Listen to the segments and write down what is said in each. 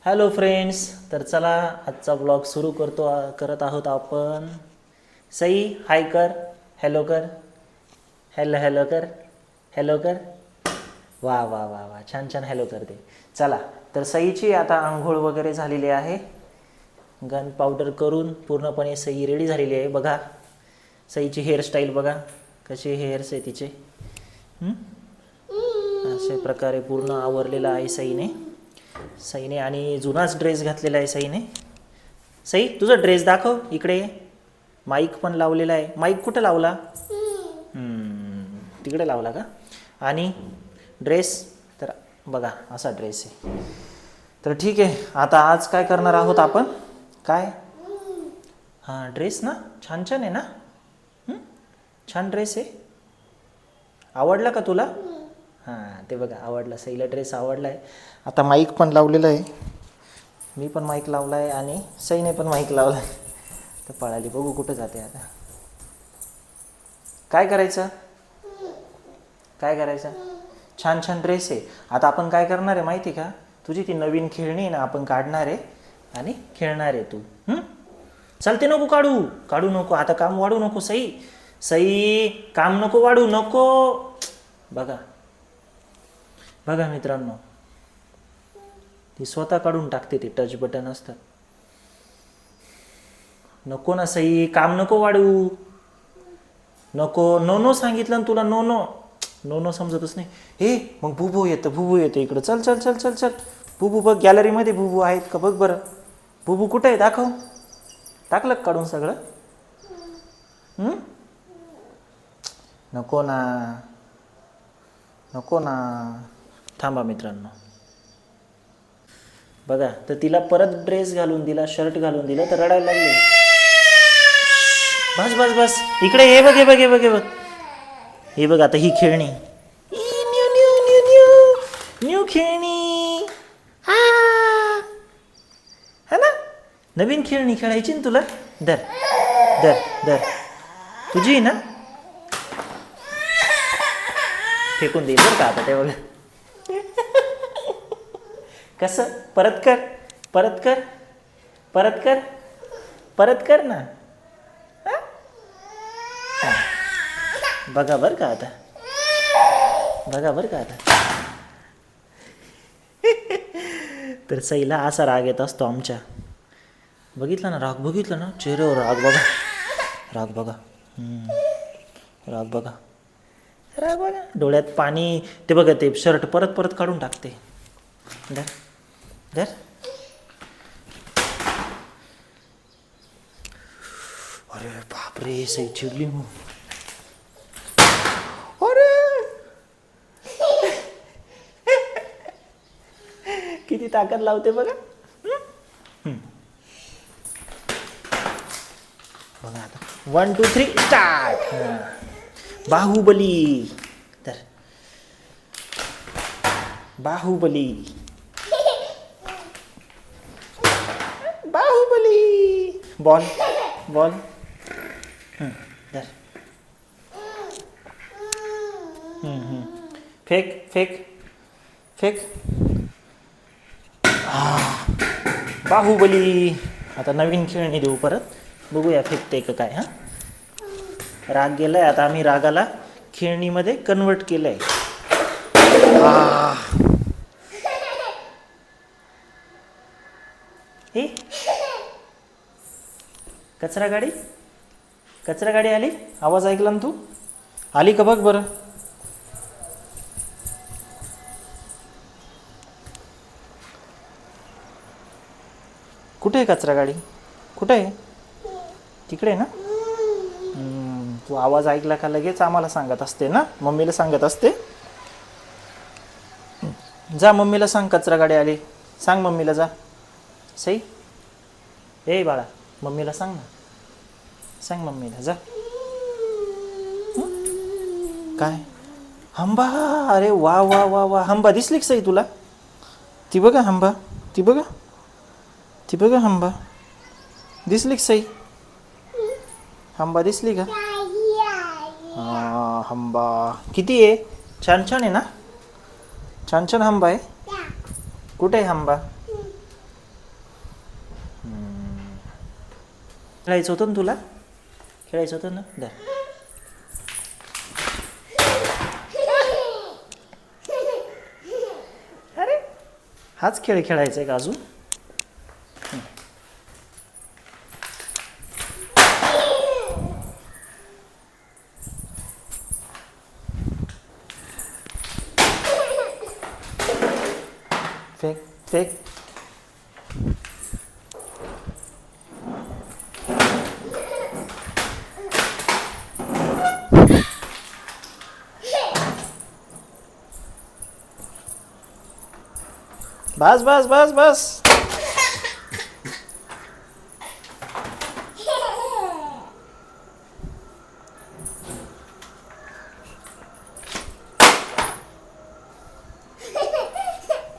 Hello friends, तर चला आजचा ब्लॉग सुरू करत आहोत आपण. सई हाय कर, हॅलो कर, हॅलो हॅलो कर, हॅलो कर. वा वा वा वा, छान छान हॅलो करते. चला, तर सईची आता आंघोळ वगैरे झालेली आहे. गन पावडर करून पूर्णपणे सई रेडी झालेली आहे. बघा सईची हेअरस्टाईल बघा, कसे हेअर्स आहे तिचे. अशा प्रकारे पूर्ण आवरलेला आहे सईने आणि जुनाच ड्रेस घातलेला आहे सईने. सई तुझा ड्रेस दाखव इकडे. माईक पण लावलेला आहे. माईक कुठं लावला? तिकडे लावला का? आणि ड्रेस तर बघा असा ड्रेस आहे. तर ठीक आहे, आता आज काय करणार आहोत आपण? काय? हां ड्रेस ना, छान छान आहे ना. छान ड्रेस आहे. आवडला का तुला? हां ते बघा आवडला, सईला ड्रेस आवडला आहे. आता माईक पण लावलेलं आहे. मी पण माईक लावला आहे आणि सईने पण माईक लावला आहे. तर पळाली, बघू कुठं जाते आता. काय करायचं? काय करायचं? छान छान ड्रेस आहे. आता आपण काय करणार आहे माहिती आहे का? तुझी ती नवीन खेळणी आहे ना, आपण काढणार आहे आणि खेळणार आहे तू. चालते नको काढू नको. आता काम वाढू नको सई, काम नको वाढू नको. बघा बघा मित्रांनो, ती स्वतः काढून टाकते. ते टच बटन असतं. नको ना सई, काम नको वाढू नको. नो सांगितलं ना तुला. नो समजतच नाही. हे मग बुबू येतं इकडं. चल चल चल चल चल. बुबू बघ, गॅलरीमध्ये बुबू आहेत का बघ बरं. बुबू कुठं आहे दाखव. टाकलं काढून सगळं? नको ना. थांबा मित्रांनो. बघा, तर तिला परत ड्रेस घालून दिला, शर्ट घालून दिलं तर रडायला लागली. बस बस बस, इकडे हे बघ. हे बघ आता ही खेळणी. न्यू खेळणी. हा ना, नवीन खेळणी खेळायची ना तुला. दर तुझी ना. फेकून देईल बरं का आता ते बघा. कसं? परत कर ना. बघा बरं का आता. तर सईला असा राग येत असतो आमच्या. बघितला ना राग, बघितलं ना चेहऱ्यावर राग बघा. राग बघा, डोळ्यात पाणी. ते बघा, ते शर्ट परत काढून टाकते. धर. अरे बापरे, सई चिडली मग. अरे किती ताकद लावते बघा. बघा आता 1 2 3 स्टार्ट. बाहुबली. तर बाहुबली. बॉल. धर. फेक. बाहुबली. आता नवीन खेळणी देऊ परत. बघूया फेकते का काय. राग गेलाय आता, आम्ही रागाला खेळणीमध्ये कन्वर्ट केलंय. हे कचरा गाडी आली. आवाज ऐकला ना तू? आली का बघ बरं. कुठे आहे कचरा गाडी? कुठे आहे? तिकडे आहे ना. तू आवाज ऐकला का लगेच आम्हाला सांगत असते ना, मम्मीला सांगत असते. जा मम्मीला सांग कचरा गाडी आली. सांग मम्मीला, जा. सई, ए बाळा, मम्मीला सांग ना. सांग मम्मीला, जा. काय? हंबा. अरे वा वा वा वा, हंबा दिसली का सई तुला? ती बघा हंबा. ती बघा हंबा. दिसली का सई? हंबा दिसली का? हंबा किती आहे? छान आहे ना. छान हंबा आहे. कुठे आहे हंबा? खेळायचं होतं ना तुला, खेळायचं होतं ना. दर अरे हाच खेळ खेळायचा आहे का अजून. Fake fake. बस बस बस बस.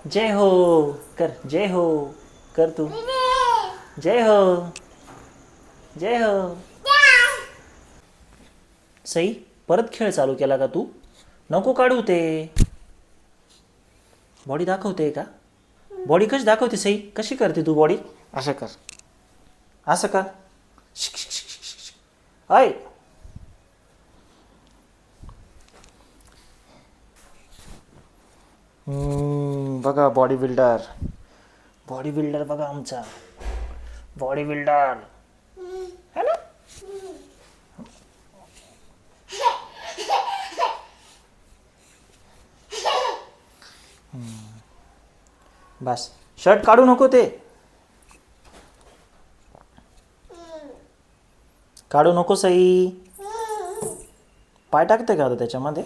जय हो कर, जय हो कर तू. जय हो, जय हो. सई परत खेळ चालू केला का तू. नको काढू ते. बॉडी दाखवते का. बॉडी कशी दाखवते सई, कशी करते तू बॉडी. असं कर, असं कर. ऐ बघा बॉडी बिल्डर, बॉडी बिल्डर बघा आमचा बॉडी बिल्डर है ना. बस शर्ट काढू नको ते, काढू नको सई. पाय टाकते का त्याच्यामध्ये,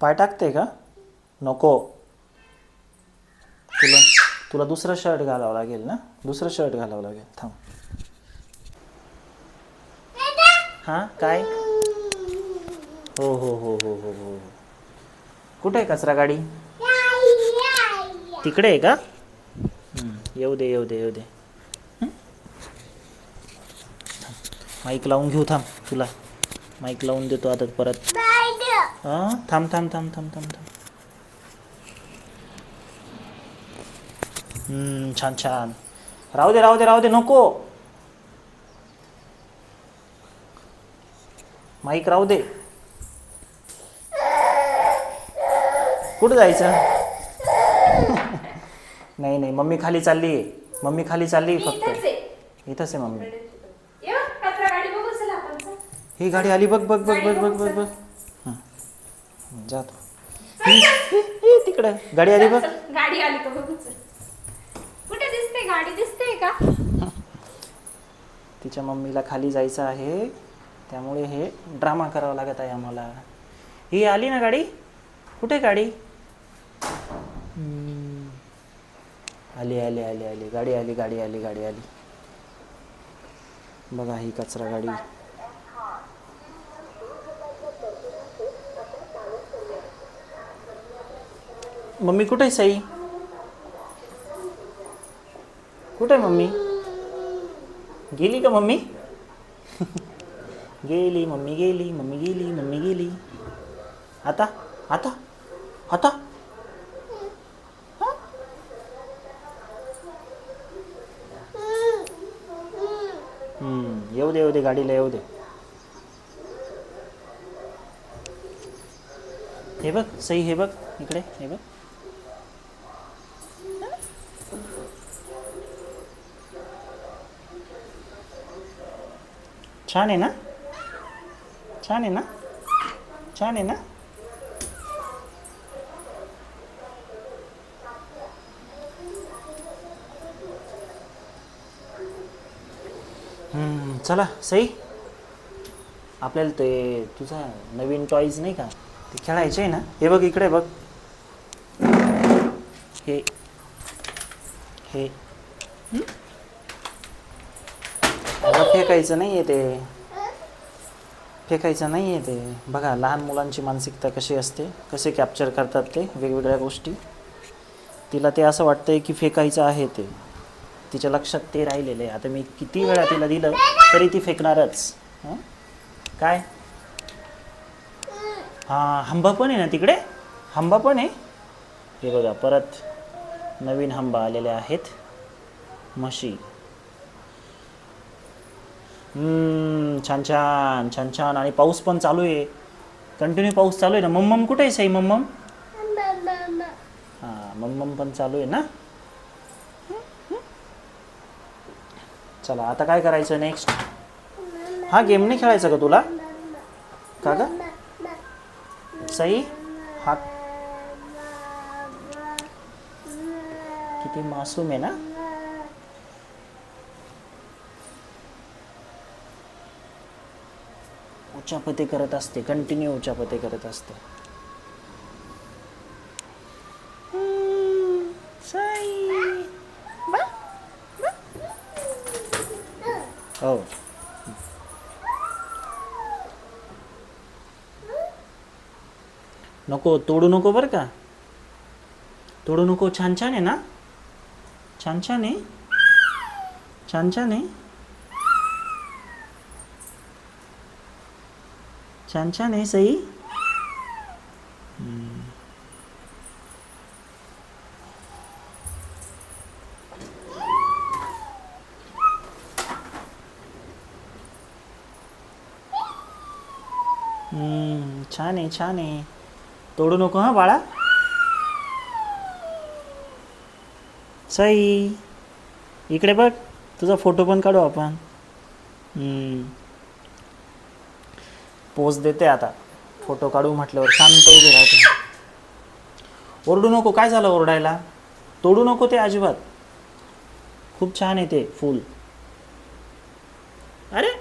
पाय टाकते का. नको, तुला तुला दुसरं शर्ट घालावं लागेल ना, दुसरं शर्ट घालावं लागेल. थांब. हां काय. हो हो हो हो हो हो. कुठे आहे कचरा गाडी. तिकडे आहे का. येऊ दे येऊ दे येऊ दे. माईक लावून घेऊ. थांब, तुला माईक लावून देतो आता परत. हां थांब थांब थांब थांब थांब थांब. छान छान. राहू दे राहू दे राहू दे. नको माईक राहू दे. कुठं जायचं. नाही नाही मम्मी खाली चालली आहे, मम्मी खाली चालली फक्त. इथंच आहे मम्मी. ही गाडी आली बघ बघ बघ बघ बघ बघ बघ. हां जातो. तिकडे गाडी आली बघ. गाडी आली का बघू. कुठे दिसते गाडी, दिसते का. तिच्या मम्मीला खाली जायचं आहे, त्यामुळे हे ड्रामा करावा लागत आहे आम्हाला. ही आली ना गाडी. कुठे गाडी. आली आली आली आली गाडी आली, गाडी आली, गाडी आली. बघा ही कचरा गाडी. मम्मी कुठे आहे सई. कुठे आहे मम्मी. गेली का मम्मी. गेली मम्मी, गेली मम्मी, गेली मम्मी, गेली. आता आता आता. येऊ दे येऊ दे, गाडीला येऊ दे. हे बघ सई, हे बघ इकडे, हे बघ. छान आहे ना, छान आहे ना, छान आहे ना. चला सई, आपल्याला ते तुझा नवीन टॉईज नाही का ते खेळायचे आहे ना. हे बघ इकडे बघ. हे हे फेकायचं नाही आहे ते, फेकायचं नाही आहे ते. बघा लहान मुलांची मानसिकता कशी असते, कसे कॅप्चर करतात ते वेगवेगळ्या गोष्टी. तिला ते असं वाटतंय की फेकायचं आहे ते, तिच्या लक्षात ते राहिलेलं आहे. आता मी किती वेळा तिला दिलं तरी ती फेकणारच. काय. हां हंबा पण आहे ना तिकडे, हंबा पण आहे. हे बघा परत नवीन हंबा आलेले आहेत, म्हशी. छान छान छान छान. आणि पाऊस पण चालू आहे, कंटिन्यू पाऊस चालू आहे ना. मम्मम कुठे आहे सई? मम्मम हां, मम्मम पण चालू आहे ना. चला आता काय करायचं नेक्स्ट? हा गेम नाही खेळायचा का तुला? का ग सई? हा किती मासूम आहे ना. उचापते करत असते, कंटिन्यू उचापते करत असते. हो. नको तोडू नको बरं का, तोडू नको. छान छान आहे ना, छान छान आहे, छान छान आहे, छान छान आहे सई. छान आहे छान आहे. तोडू नको हां बाळा. सई इकडे बघ, तुझा फोटो पण काढू आपण. पोज देते आता, फोटो काढू म्हटल्यावर शांत उभी राहते. ओरडू नको. काय झालं ओरडायला? तोडू नको ते अजिबात. खूप छान आहे ते फूल. अरे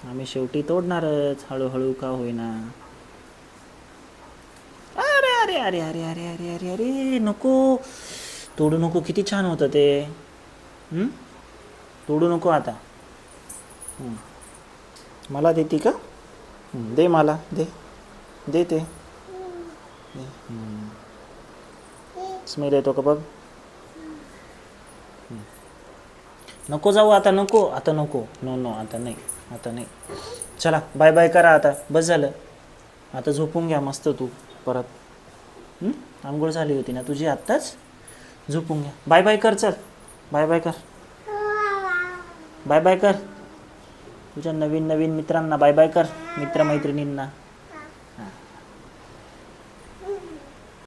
आम्ही शेवटी तोडणारच, हळूहळू का होईना. अरे अरे अरे अरे अरे अरे अरे अरे नको, तोडू नको. किती छान होतं ते. तोडू नको आता. मला देते का? दे मला, दे दे ते. स्मेल येतो का बघ. नको जाऊ आता, नको आता, नको. नो नो आता नाही, आता नाही. चला बाय बाय करा आता, बस झालं. आता झोपून घ्या मस्त तू परत. आंघोळ झाली होती ना तुझी आत्ताच, झोपून घ्या. बाय बाय कर. चल बाय बाय कर, बाय बाय कर. तुझ्या नवीन नवीन मित्रांना बाय बाय कर, मित्रमैत्रिणींना.